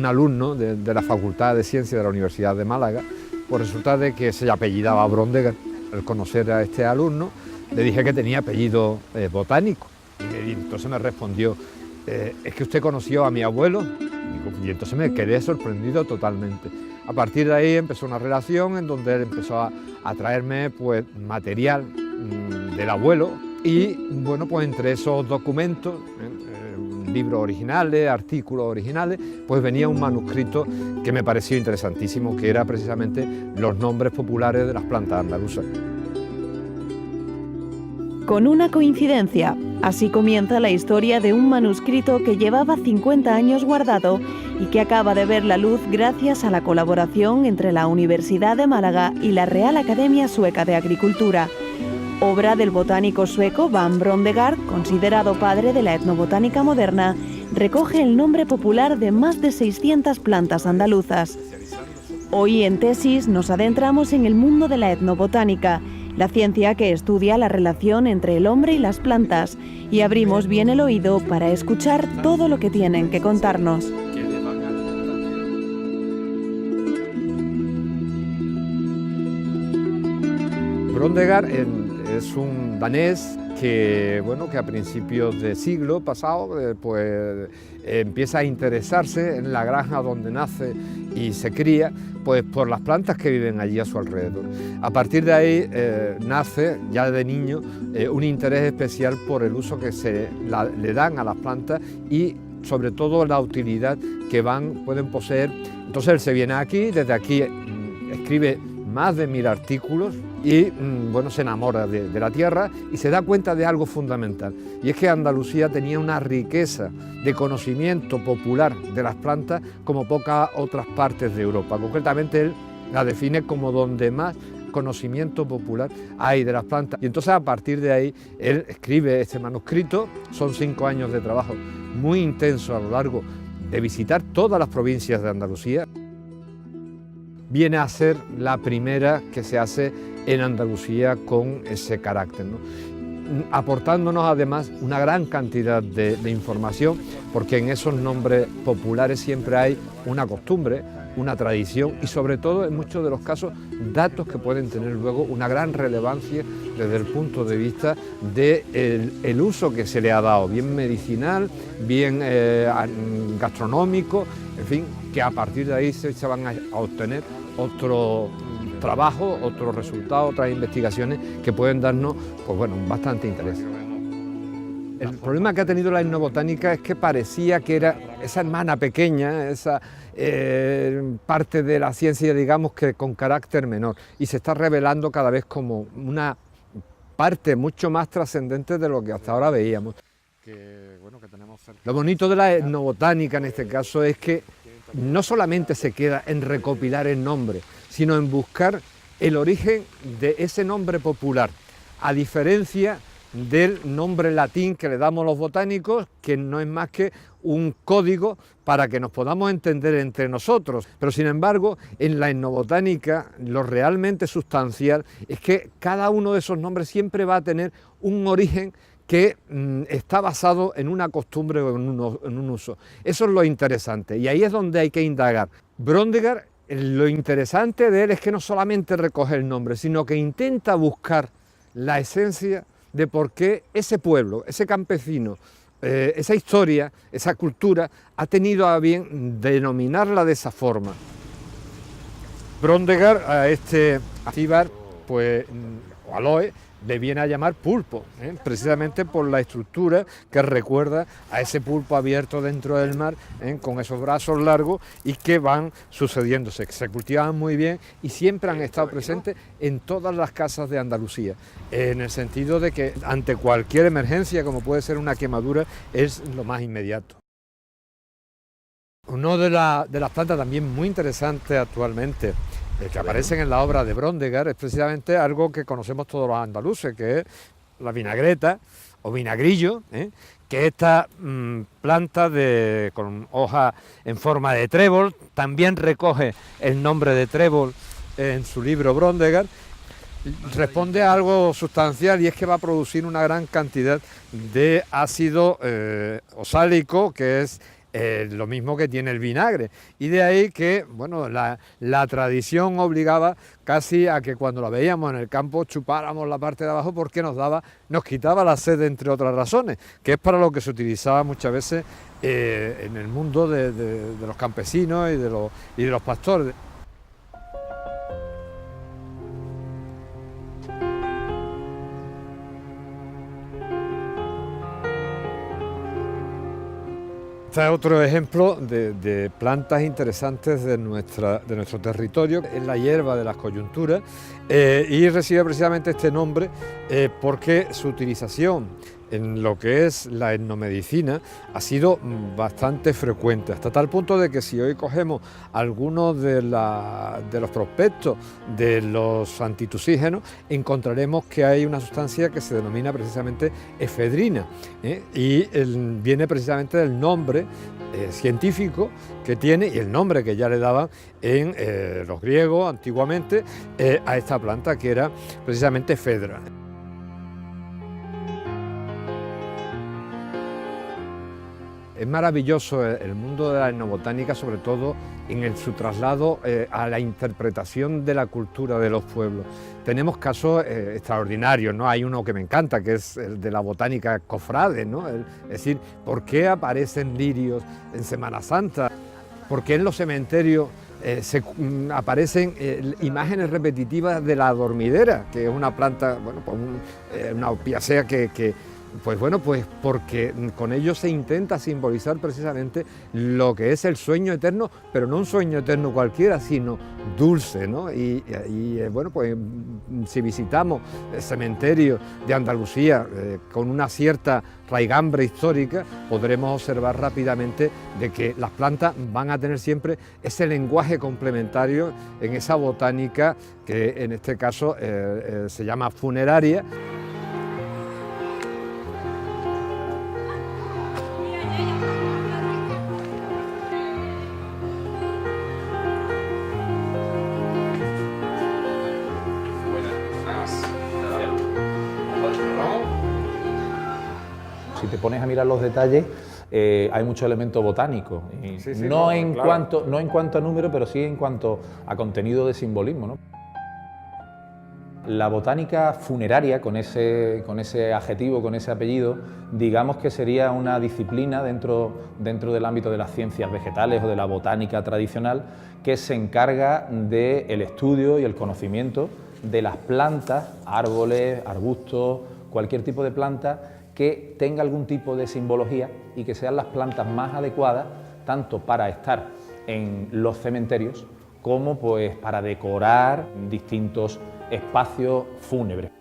un alumno de la Facultad de Ciencias de la Universidad de Málaga, pues resulta de que se apellidaba Brondegard. Al conocer a este alumno, le dije que tenía apellido botánico, y entonces me respondió, ¿es que usted conoció a mi abuelo? Y entonces me quedé sorprendido totalmente. A partir de ahí empezó una relación en donde él empezó a traerme pues, material del abuelo, y bueno, pues entre esos documentos, libros originales, artículos originales, pues venía un manuscrito que me pareció interesantísimo, que era precisamente los nombres populares de las plantas andaluzas. Con una coincidencia, así comienza la historia de un manuscrito que llevaba 50 años guardado y que acaba de ver la luz gracias a la colaboración entre la Universidad de Málaga y la Real Academia Sueca de Agricultura. Obra del botánico sueco Van Brondegard, considerado padre de la etnobotánica moderna, recoge el nombre popular de más de 600 plantas andaluzas. Hoy en Tesis nos adentramos en el mundo de la etnobotánica, la ciencia que estudia la relación entre el hombre y las plantas, y abrimos bien el oído para escuchar todo lo que tienen que contarnos. Brondegard es un danés que, bueno, que a principios del siglo pasado pues, empieza a interesarse en la granja donde nace y se cría pues, por las plantas que viven allí a su alrededor. A partir de ahí nace ya de niño un interés especial por el uso que le dan a las plantas y sobre todo la utilidad que pueden poseer. Entonces él se viene aquí, desde aquí escribe más de 1000 artículos y bueno, se enamora de la tierra y se da cuenta de algo fundamental, y es que Andalucía tenía una riqueza de conocimiento popular de las plantas como pocas otras partes de Europa. Concretamente él la define como donde más conocimiento popular hay de las plantas, y entonces a partir de ahí él escribe este manuscrito. Son 5 años de trabajo muy intenso a lo largo de visitar todas las provincias de Andalucía. Viene a ser la primera que se hace en Andalucía con ese carácter, ¿no? Aportándonos además una gran cantidad de información, porque en esos nombres populares siempre hay una costumbre, una tradición y sobre todo en muchos de los casos datos que pueden tener luego una gran relevancia desde el punto de vista del uso que se le ha dado, bien medicinal, bien gastronómico, en fin, que a partir de ahí se van a obtener otro trabajo, otros resultados, otras investigaciones que pueden darnos, pues bueno, bastante interés. El problema que ha tenido la etnobotánica es que parecía que era esa hermana pequeña, esa parte de la ciencia, digamos, que con carácter menor, y se está revelando cada vez como una parte mucho más trascendente de lo que hasta ahora veíamos. Lo bonito de la etnobotánica en este caso es que no solamente se queda en recopilar el nombre, sino en buscar el origen de ese nombre popular, a diferencia del nombre latín que le damos los botánicos, que no es más que un código para que nos podamos entender entre nosotros. Pero sin embargo, en la etnobotánica lo realmente sustancial es que cada uno de esos nombres siempre va a tener un origen que está basado en una costumbre o en un uso. Eso es lo interesante, y ahí es donde hay que indagar. Brondegard, lo interesante de él es que no solamente recoge el nombre, sino que intenta buscar la esencia de por qué ese pueblo, ese campesino, esa historia, esa cultura, ha tenido a bien denominarla de esa forma. Brondegard a este acíbar, pues, o aloe, le viene a llamar pulpo, precisamente por la estructura que recuerda a ese pulpo abierto dentro del mar, con esos brazos largos y que van sucediéndose, que se cultivan muy bien y siempre han estado presentes en todas las casas de Andalucía, en el sentido de que ante cualquier emergencia, como puede ser una quemadura, es lo más inmediato. Una de las plantas también muy interesantes actualmente, que aparecen en la obra de Brondegard, es precisamente algo que conocemos todos los andaluces, que es la vinagreta o vinagrillo, que es esta planta con hojas en forma de trébol. También recoge el nombre de trébol en su libro Brondegard. Responde a algo sustancial, y es que va a producir una gran cantidad de ácido oxálico, que es lo mismo que tiene el vinagre. Y de ahí que, bueno, la tradición obligaba casi a que cuando la veíamos en el campo chupáramos la parte de abajo porque nos quitaba la sed, entre otras razones, que es para lo que se utilizaba muchas veces en el mundo de los campesinos y de los pastores. Este es otro ejemplo de plantas interesantes de nuestro territorio. Es la hierba de las coyunturas y recibe precisamente este nombre porque su utilización en lo que es la etnomedicina ha sido bastante frecuente, hasta tal punto de que si hoy cogemos algunos de los prospectos de los antitusígenos, encontraremos que hay una sustancia que se denomina precisamente efedrina, y viene precisamente del nombre científico que tiene y el nombre que ya le daban en los griegos antiguamente a esta planta, que era precisamente efedra. Es maravilloso el mundo de la etnobotánica, sobre todo en su traslado a la interpretación de la cultura de los pueblos. Tenemos casos extraordinarios, ¿no? Hay uno que me encanta, que es el de la botánica cofrade, ¿no? Es decir, ¿por qué aparecen lirios en Semana Santa? ¿Por qué en los cementerios aparecen imágenes repetitivas de la dormidera, que es una planta, bueno, pues una opiácea pues bueno, pues porque con ello se intenta simbolizar precisamente lo que es el sueño eterno, pero no un sueño eterno cualquiera, sino dulce, ¿no? Y bueno, pues si visitamos cementerios de Andalucía con una cierta raigambre histórica, podremos observar rápidamente de que las plantas van a tener siempre ese lenguaje complementario en esa botánica que en este caso se llama funeraria. Si te pones a mirar los detalles, hay mucho elemento botánico, no en cuanto a número, pero sí en cuanto a contenido de simbolismo, ¿no? La botánica funeraria, con ese adjetivo, con ese apellido, digamos que sería una disciplina dentro del ámbito de las ciencias vegetales o de la botánica tradicional, que se encarga del estudio y el conocimiento de las plantas, árboles, arbustos, cualquier tipo de planta que tenga algún tipo de simbología y que sean las plantas más adecuadas tanto para estar en los cementerios como pues para decorar distintos espacios fúnebres.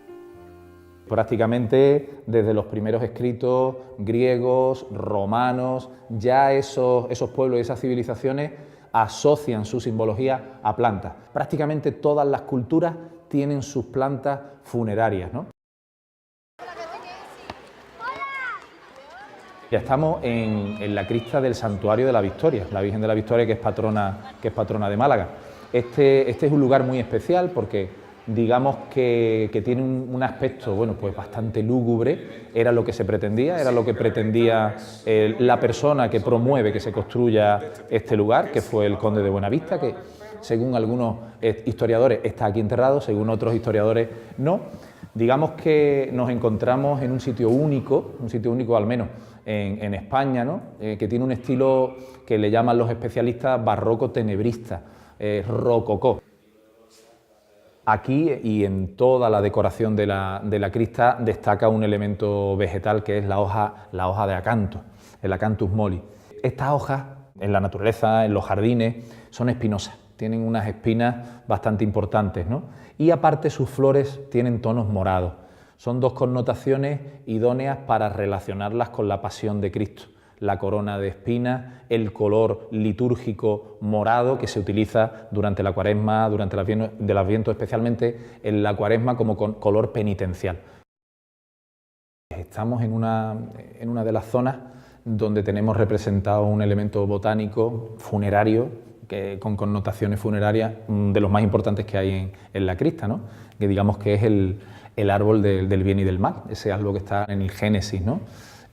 Prácticamente desde los primeros escritos griegos, romanos, ya esos pueblos y esas civilizaciones asocian su simbología a plantas. Prácticamente todas las culturas tienen sus plantas funerarias, ¿no? Ya estamos en la crista del Santuario de la Victoria, la Virgen de la Victoria, que es patrona de Málaga. Este es un lugar muy especial porque digamos que tiene un aspecto, bueno, pues bastante lúgubre. Era lo que se pretendía, era lo que pretendía la persona que promueve que se construya este lugar, que fue el conde de Buenavista, que según algunos historiadores está aquí enterrado, según otros historiadores no. Digamos que nos encontramos en un sitio único al menos en España, ¿no? Que tiene un estilo que le llaman los especialistas barroco tenebrista, rococó. Aquí y en toda la decoración de la crista destaca un elemento vegetal que es la hoja de acanto, el Acanthus molli. Estas hojas en la naturaleza, en los jardines, son espinosas, tienen unas espinas bastante importantes, ¿no? Y aparte sus flores tienen tonos morados. Son dos connotaciones idóneas para relacionarlas con la pasión de Cristo. La corona de espinas, el color litúrgico morado que se utiliza durante la Cuaresma, durante el Adviento, especialmente en la Cuaresma como color penitencial. Estamos en una de las zonas donde tenemos representado un elemento botánico funerario con connotaciones funerarias de los más importantes que hay en la crista, ¿no? Que digamos que es el árbol del bien y del mal, ese árbol que está en el Génesis, ¿no?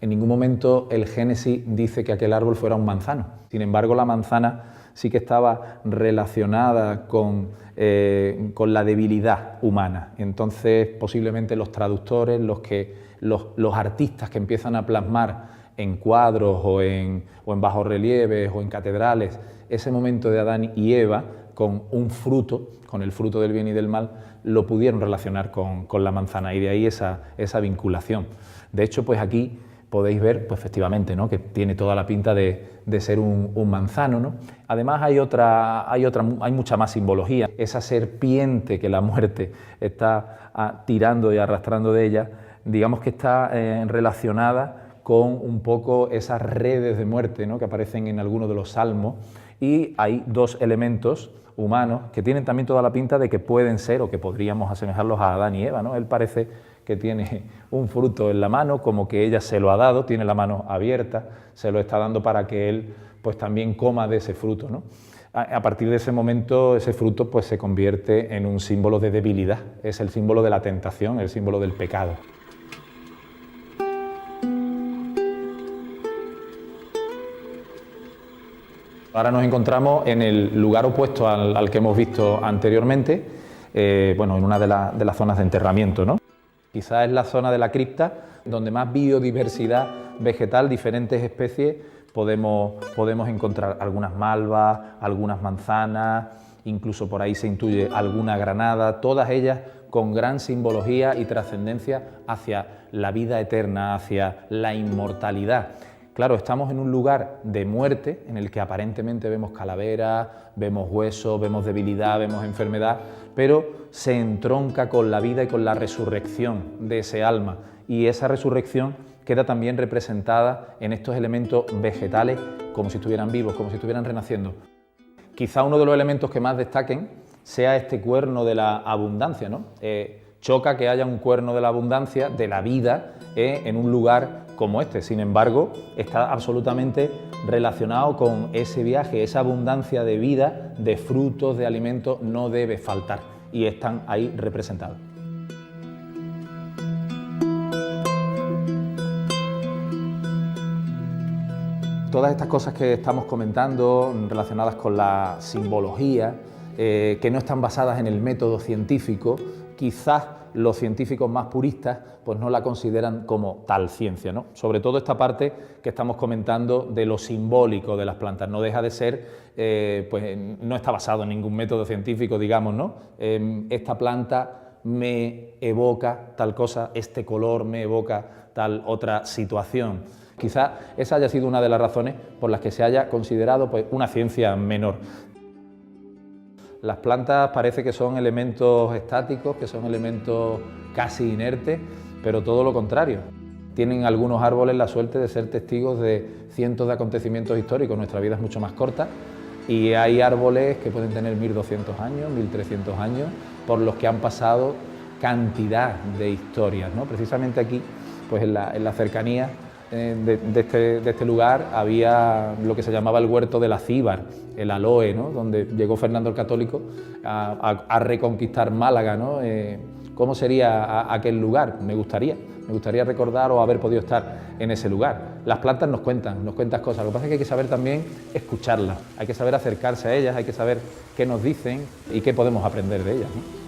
En ningún momento el Génesis dice que aquel árbol fuera un manzano. Sin embargo, la manzana sí que estaba relacionada con la debilidad humana. Entonces, posiblemente los traductores, los artistas que empiezan a plasmar en cuadros o en bajorrelieves o en catedrales ese momento de Adán y Eva con un fruto, con el fruto del bien y del mal, lo pudieron relacionar con la manzana, y de ahí esa vinculación. De hecho, pues aquí podéis ver, pues efectivamente, ¿no?, que tiene toda la pinta de ser un manzano, ¿no? Además hay mucha más simbología. Esa serpiente que la muerte está tirando y arrastrando de ella, digamos que está relacionada con un poco esas redes de muerte, ¿no?, que aparecen en algunos de los salmos, y hay dos elementos humanos que tienen también toda la pinta de que pueden ser o que podríamos asemejarlos a Adán y Eva, ¿no? Él parece que tiene un fruto en la mano, como que ella se lo ha dado, tiene la mano abierta, se lo está dando para que él pues también coma de ese fruto, ¿no? A partir de ese momento, ese fruto pues se convierte en un símbolo de debilidad, es el símbolo de la tentación, el símbolo del pecado. Ahora nos encontramos en el lugar opuesto al que hemos visto anteriormente, bueno, en una de las zonas de enterramiento, ¿no? Quizás es la zona de la cripta donde más biodiversidad vegetal, diferentes especies, podemos encontrar algunas malvas, algunas manzanas, incluso por ahí se intuye alguna granada, todas ellas con gran simbología y trascendencia hacia la vida eterna, hacia la inmortalidad. Claro, estamos en un lugar de muerte en el que aparentemente vemos calaveras, vemos huesos, vemos debilidad, vemos enfermedad, pero se entronca con la vida y con la resurrección de ese alma, y esa resurrección queda también representada en estos elementos vegetales como si estuvieran vivos, como si estuvieran renaciendo. Quizá uno de los elementos que más destaquen sea este cuerno de la abundancia, ¿no? Choca que haya un cuerno de la abundancia, de la vida, en un lugar como este. Sin embargo, está absolutamente relacionado con ese viaje, esa abundancia de vida, de frutos, de alimentos, no debe faltar, y están ahí representados. Todas estas cosas que estamos comentando, relacionadas con la simbología, que no están basadas en el método científico, quizás los científicos más puristas pues no la consideran como tal ciencia, ¿no? Sobre todo esta parte que estamos comentando de lo simbólico de las plantas, no deja de ser, pues no está basado en ningún método científico, digamos, ¿no? Esta planta me evoca tal cosa, este color me evoca tal otra situación. Quizás esa haya sido una de las razones por las que se haya considerado pues una ciencia menor. Las plantas parece que son elementos estáticos, que son elementos casi inertes, pero todo lo contrario. Tienen algunos árboles la suerte de ser testigos de cientos de acontecimientos históricos. Nuestra vida es mucho más corta y hay árboles que pueden tener 1200 años, 1300 años, por los que han pasado cantidad de historias, ¿no? Precisamente aquí, pues en la cercanía de este lugar había lo que se llamaba el huerto de la Cíbar, el aloe, ¿no?, donde llegó Fernando el Católico a reconquistar Málaga, ¿no? ¿Cómo sería aquel lugar? Me gustaría recordar o haber podido estar en ese lugar. Las plantas nos cuentan cosas, lo que pasa es que hay que saber también escucharlas, hay que saber acercarse a ellas, hay que saber qué nos dicen y qué podemos aprender de ellas, ¿no?